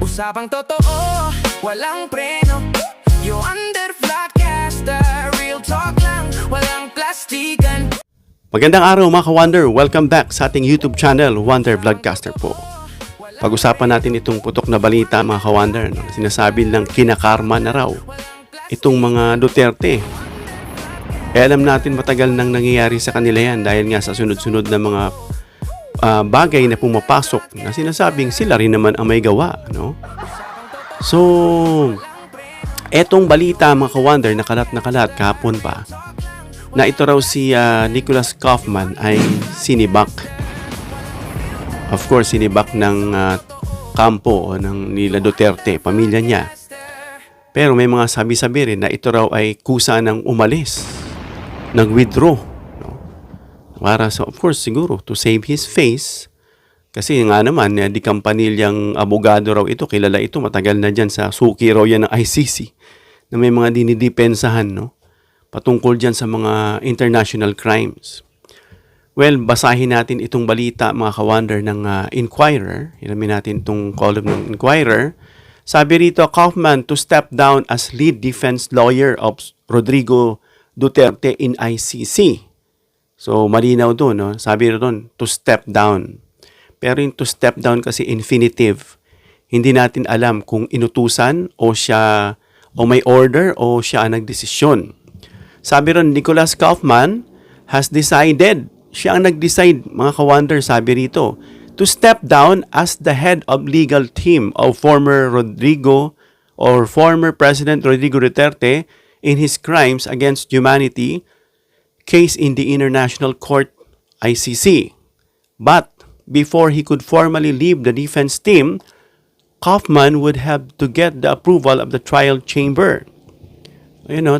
Usapang totoo, walang preno. You under vlogcaster, real talk lang, walang plastikan. Magandang araw mga ka-Wonder! Welcome back sa ating YouTube channel, Wonder Vlogcaster po. Pag-usapan natin itong putok na balita mga ka-Wonder, no? Sinasabi lang kinakarma na raw itong mga Duterte. Alam natin matagal nang nangyayari sa kanila yan dahil nga sa sunod-sunod na mga bagay na pumapasok na sinasabing sila rin naman ang may gawa. No? So, etong balita mga ka-Wonder, nakalat kahapon pa, na ito raw si Nicholas Kaufman ay sinibak. Of course, sinibak ng kampo o ng nila Duterte, pamilya niya. Pero may mga sabi-sabi rin na ito raw ay kusa ng umalis, nag-withdraw. No? Para sa, of course, siguro, to save his face. Kasi nga naman, di kampanilyang abogado raw ito, kilala ito, matagal na dyan sa suki raw yan ng ICC, na may mga dinidepensahan, no? Patungkol dyan sa mga international crimes. Well, basahin natin itong balita mga ka-Wonder ng Inquirer. Hiramin natin itong column ng Inquirer. Sabi rito, Kaufman to step down as lead defense lawyer of Rodrigo Duterte in ICC. So, malinaw doon, no? Sabi doon, to step down. Pero yung to step down kasi infinitive. Hindi natin alam kung inutusan o siya o may order o siya ang nagdesisyon. Sabi ron, Nicholas Kaufman has decided, siya ang nag-decide, mga ka-Wonder, sabi rito, to step down as the head of legal team of former President Rodrigo Duterte in his crimes against humanity case in the International Court, ICC. But before he could formally leave the defense team, Kaufman would have to get the approval of the trial chamber.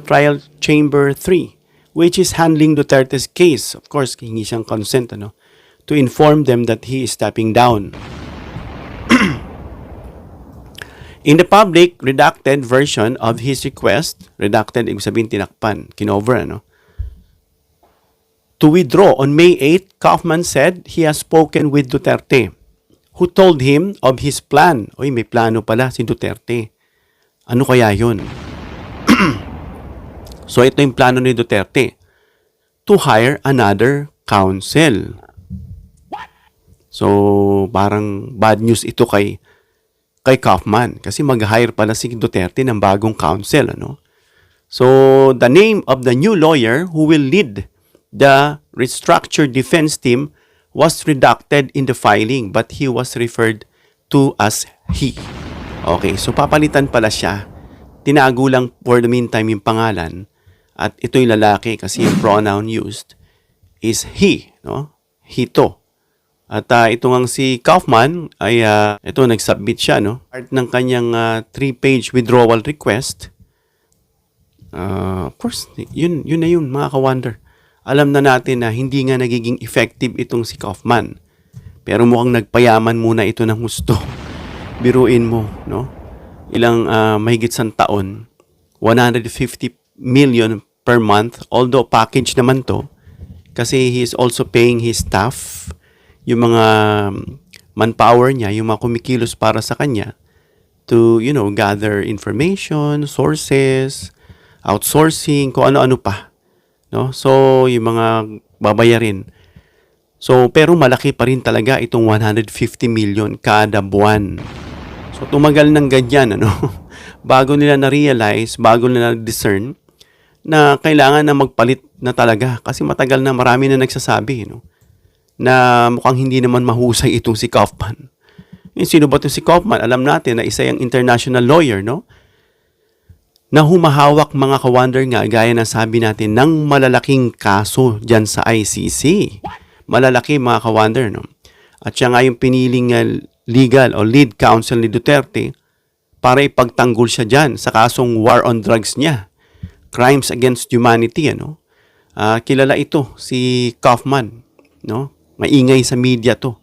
Trial Chamber 3, which is handling Duterte's case. Of course, hingi siyang consent, to inform them that he is stepping down. In the public, redacted version of his request, redacted, ibig sabihin tinakpan, kinover, to withdraw on May 8, Kaufman said he has spoken with Duterte, who told him of his plan. Oy, may plano pala si Duterte. Ano kaya yun? So, ito yung plano ni Duterte, to hire another counsel. So, parang bad news ito kay Kaufman kasi mag-hire pala si Duterte ng bagong counsel. So, the name of the new lawyer who will lead the restructured defense team was redacted in the filing but he was referred to as he. Okay, so papalitan pala siya. Tinago lang for the meantime yung pangalan. At ito'y lalaki kasi yung pronoun used is he, He to. At ito ngang si Kaufman ay ito nag-submit siya, Part ng kanyang 3-page withdrawal request. Of course, yun na yun mga ka-Wonder. Alam na natin na hindi nga nagiging effective itong si Kaufman. Pero mukhang nagpayaman muna ito ng husto. Biruin mo, Ilang mahigit sa taon, 150 million per month, although package naman to kasi he is also paying his staff, yung mga manpower niya, yung mga kumikilos para sa kanya to, gather information, sources, outsourcing, kung ano-ano pa. So, yung mga babayarin. So, pero malaki pa rin talaga itong 150 million kada buwan. So, tumagal ng ganyan, bago nila na-realize, bago nila na-discern na kailangan na magpalit na talaga kasi matagal na marami na nagsasabi, na mukhang hindi naman mahusay itong si Kaufman. Sino ba itong si Kaufman? Alam natin na isa yung international lawyer, na humahawak mga ka-Wonder nga, gaya na sabi natin, ng malalaking kaso dyan sa ICC. Malalaki mga ka-Wonder, At siya nga yung piniling legal o lead counsel ni Duterte para ipagtanggol siya dyan sa kasong war on drugs niya. Crimes against humanity, kilala ito, si Kaufman, Maingay sa media to.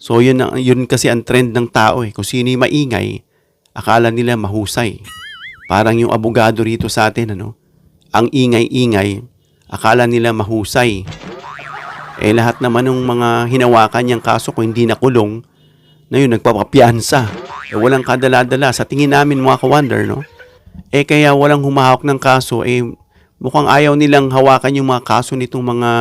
So, yun kasi ang trend ng tao, Kung sino yung maingay, akala nila mahusay. Parang yung abogado rito sa atin, Ang ingay-ingay, akala nila mahusay. Lahat naman ng mga hinawakan niyang kaso kung hindi nakulong, na yun, nagpapapiansa. Walang kadala-dala. Sa tingin namin mga ka-wonder, no? Kaya walang humahawak ng kaso, mukhang ayaw nilang hawakan yung mga kaso nitong mga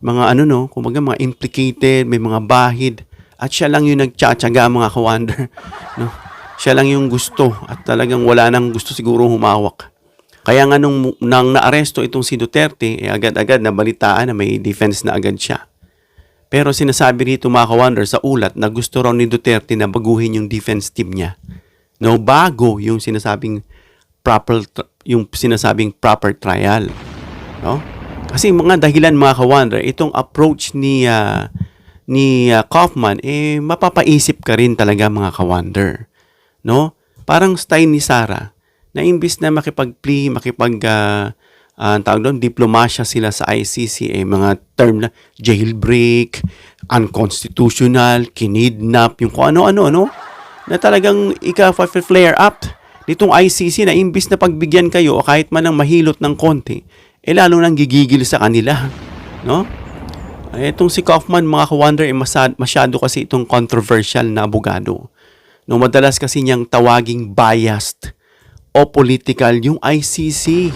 ano, no? Kumbaga mga implicated, may mga bahid. At siya lang yung nagtsatsaga mga ka-wonder, no? Siya lang yung gusto at talagang wala nang gusto siguro humawak. Kaya nga nang naaresto itong si Duterte, agad-agad nabalitaan na may defense na agad siya. Pero sinasabi rito mga ka-wonder sa ulat na gusto raw ni Duterte na baguhin yung defense team niya. No, bago yung sinasabing proper trial. No? Kasi mga dahilan mga ka-wonder, itong approach ni Kaufman, mapapaisip ka rin talaga mga ka-wonder. No? Parang style ni Sara, na imbis na makipag-plea, diplomasya sila sa ICC, mga term na jailbreak, unconstitutional, kinidnap, yung kung ano-ano, no? Na talagang flare up nitong ICC na imbis na pagbigyan kayo o kahit man ang mahilot ng konti, lalo nang gigigil sa kanila, no? Itong si Kaufman, mga ka-wonder, masyado kasi itong controversial na abogado. No, madalas kasi niyang tawaging biased o political yung ICC.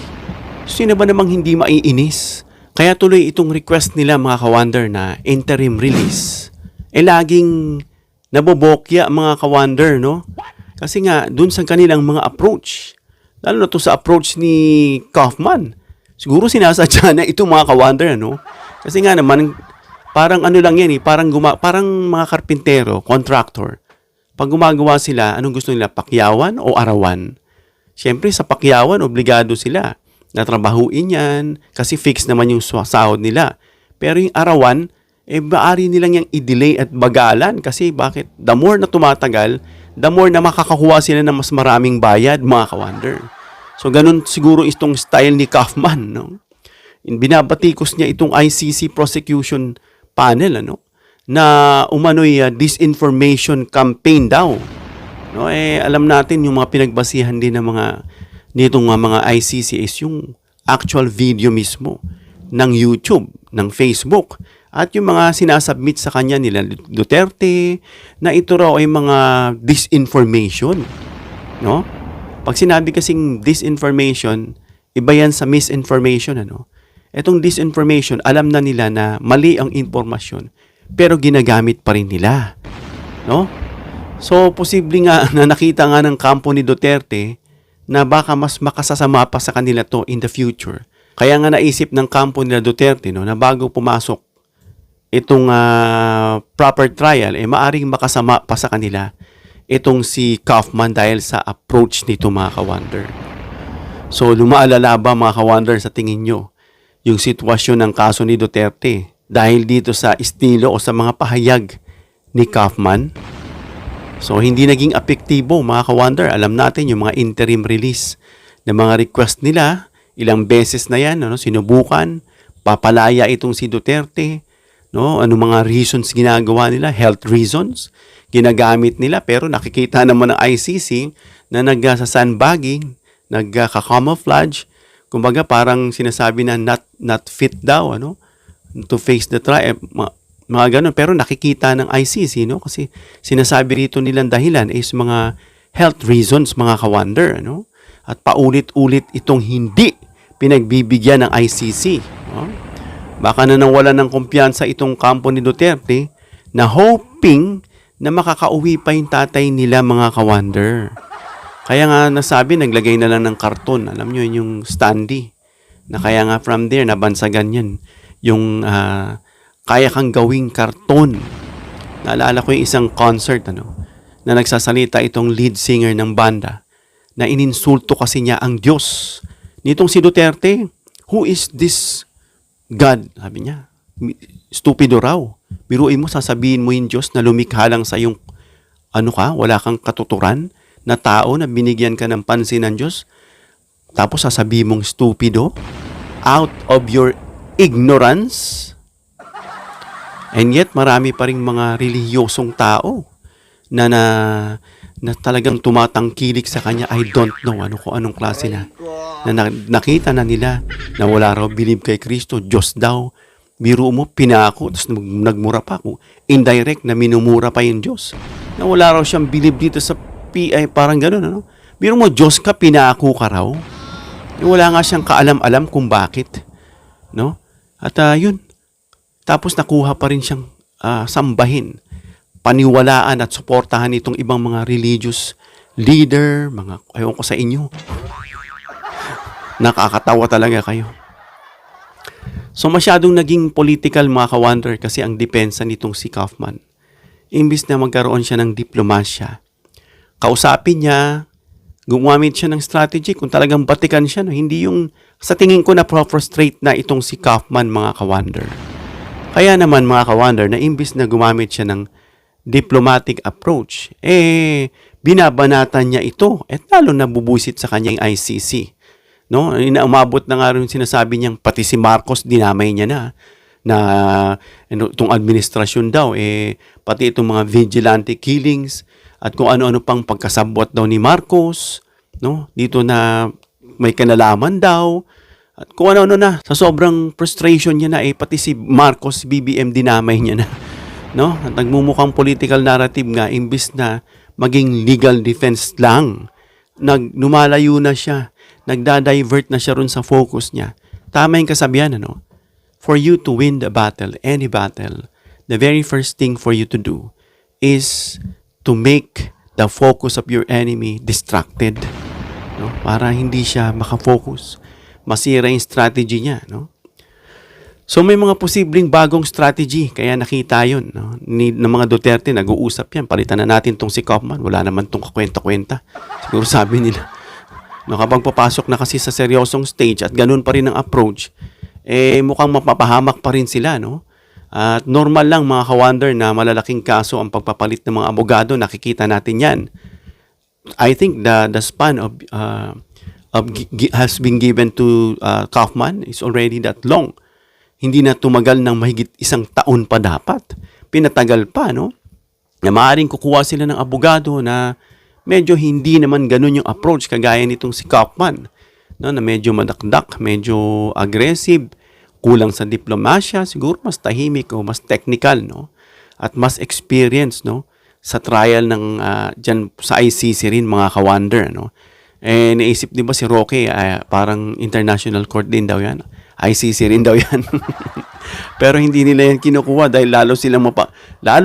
Sino ba namang hindi maiinis? Kaya tuloy itong request nila mga ka-wonder na interim release. Laging nabobokya mga ka-wonder, no? Kasi nga, dun sa kanilang mga approach, lalo na to sa approach ni Kaufman, siguro sinasadya na itong mga ka-wonder, no? Kasi nga naman, parang ano lang yan parang mga karpintero, contractor. Pag gumagawa sila, anong gusto nila? Pakyawan o arawan? Siyempre, sa pakyawan, obligado sila natrabahuin yan kasi fix naman yung sahod nila. Pero yung arawan, maaari nilang yung i-delay at bagalan kasi bakit? The more na tumatagal, the more na makakakuha sila ng mas maraming bayad, mga ka-wonder. So, ganun siguro itong style ni Kaufman, no? Binabatikos niya itong ICC prosecution panel, ano? Na umano'y disinformation campaign daw. No, alam natin yung mga pinagbasihan din ng nitong mga ICC is yung actual video mismo ng YouTube, ng Facebook, at yung mga sinasubmit sa kanya nila Duterte na ito raw ay mga disinformation. No? Pag sinabi kasing disinformation, iba yan sa misinformation. Ano? Itong disinformation, alam na nila na mali ang impormasyon, pero ginagamit pa rin nila. No? So, posible nga na nakita nga ng kampo ni Duterte na baka mas makasasama pa sa kanila to in the future. Kaya nga naisip ng kampo nila Duterte, no, na bago pumasok itong proper trial, maaring makasama pa sa kanila itong si Kaufman dahil sa approach nito mga ka-wonder. So, lumaalala ba mga ka-wonder sa tingin nyo yung sitwasyon ng kaso ni Duterte dahil dito sa estilo o sa mga pahayag ni Kaufman? So, hindi naging epektibo mga ka-wonder. Alam natin yung mga interim release na mga request nila. Ilang beses na yan, sinubukan. Papalaya itong si Duterte. No? Ano mga reasons ginagawa nila? Health reasons. Ginagamit nila. Pero nakikita naman ng ICC na nagsa-sandbagging, nagka-camouflage. Kumbaga parang sinasabi na not fit daw to face the trial. Mga ganun. Pero nakikita ng ICC, no? Kasi sinasabi rito nilang dahilan is mga health reasons, mga ka-wonder, no? At paulit-ulit itong hindi pinagbibigyan ng ICC. No? Baka na nawala ng kumpiyansa itong kampo ni Duterte na hoping na makakauwi pa yung tatay nila, mga ka-wonder. Kaya nga nasabi, naglagay na lang ng karton. Alam nyo, yung standee. Na kaya nga from there, nabansagan yan. Yung kaya kang gawing karton. Naalala ko yung isang concert na nagsasalita itong lead singer ng banda na ininsulto kasi niya ang Diyos. Nitong si Duterte, who is this God? Sabi niya, stupido raw. Biruin mo, sasabihin mo yung Diyos na lumikha lang sa yung wala kang katuturan na tao na binigyan ka ng pansin ng Diyos. Tapos sasabihin mong stupido out of your ignorance. And yet, marami pa rin mga relihiyosong tao na talagang tumatangkilik sa kanya. I don't know kung anong klase na nakita na nila na wala raw believe kay Kristo, Diyos daw. Biro mo, pinako, tapos nagmura pa ako. Indirect na minumura pa yung Diyos. Na wala raw siyang bilib dito sa PI, parang gano'n, ano? Biro mo, Diyos ka, pinako ka raw. Wala nga siyang kaalam-alam kung bakit. No? At yun, tapos nakuha pa rin siyang sambahin, paniwalaan at suportahan itong ibang mga religious leader, mga, ayaw ko sa inyo. Nakakatawa talaga kayo. So masyadong naging political mga ka-wonder kasi ang depensa nitong si Kaufman. Imbis na magkaroon siya ng diplomasya, kausapin niya, gumamit siya ng strategy kung talagang batikan siya. No? Hindi yung sa tingin ko na frustrate na itong si Kaufman mga ka-wonder. Kaya naman mga ka-wonder na imbis na gumamit siya ng diplomatic approach, binabanatan niya ito at lalo nabubusit sa kanyang ICC. No, inaumabot na nga rin sinasabi niyang pati si Marcos dinamay niya na itong administrasyon daw pati itong mga vigilante killings at kung ano-ano pang pagkasabwat daw ni Marcos, no? Dito na may kanalaman daw at kung ano-ano na sa sobrang frustration niya na pati si Marcos BBM dinamay niya na, no? At nagmumukhang political narrative nga imbis na maging legal defense lang. Lumalayo na siya. Nagda-divert na siya ron sa focus niya. Tama yung kasabihan, ano? For you to win the battle, any battle, the very first thing for you to do is to make the focus of your enemy distracted. No? Para hindi siya makafocus. Masira yung strategy niya, no? So may mga posibleng bagong strategy, kaya nakita yun. No? Ng mga Duterte, nag-uusap yan. Palitan na natin tong si Kaufman. Wala naman tong kakwenta-kwenta. Siguro sabi nila. No, kapag papasok na kasi sa seryosong stage at ganun pa rin ang approach, mukhang mapapahamak pa rin sila, no? At normal lang mga ka-wonder na malalaking kaso ang pagpapalit ng mga abogado, nakikita natin yan. I think the span of has been given to Kaufman is already that long. Hindi na tumagal ng mahigit 1 taon pa dapat. Pinatagal pa, no? Na maaaring kukuha sila ng abogado na medyo hindi naman ganun yung approach kagaya nitong si Kaufman, no, na medyo madakdak, medyo aggressive, kulang sa diplomasya, siguro mas tahimik o mas technical, no, at mas experience, no, sa trial ng dyan sa ICC rin mga ka-wonder, no. Naisip di ba si Roque, parang international court din daw yan, ICC rin daw yan. Pero hindi nila yan kinukuha dahil lalo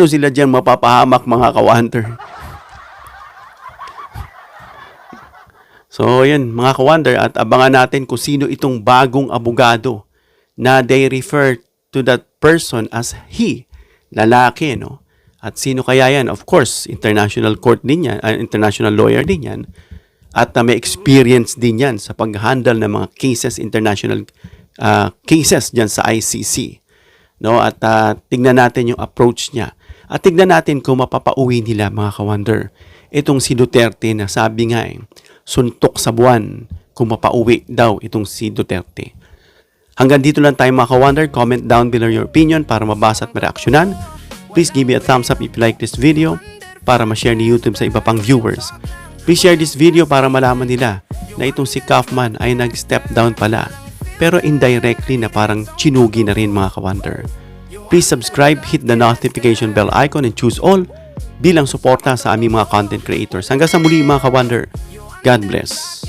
sila dyan mapapahamak mga ka-wonder. So, yan, mga ka-wonder, at abangan natin kung sino itong bagong abogado na they refer to that person as he, lalaki, no? At sino kaya yan? Of course, international court din yan, international lawyer din yan, at may experience din yan sa pag-handle ng mga cases, international cases dyan sa ICC. No? At tignan natin yung approach niya. At tignan natin kung mapapauwi nila, mga ka-wonder, itong si Duterte na sabi nga suntok sa buwan kung mapauwi daw itong si Duterte. Hanggang dito lang tayo mga ka-wonder. Comment down below your opinion para mabasa at mareaksyonan. Please give me a thumbs up if you like this video para ma-share ni YouTube sa iba pang viewers. Please share this video para malaman nila na itong si Kaufman ay nag-step down pala pero indirectly na parang chinugi na rin mga ka-wonder. Please subscribe, hit the notification bell icon and choose all bilang suporta sa aming mga content creators. Hanggang sa muli mga ka-wonder. God bless.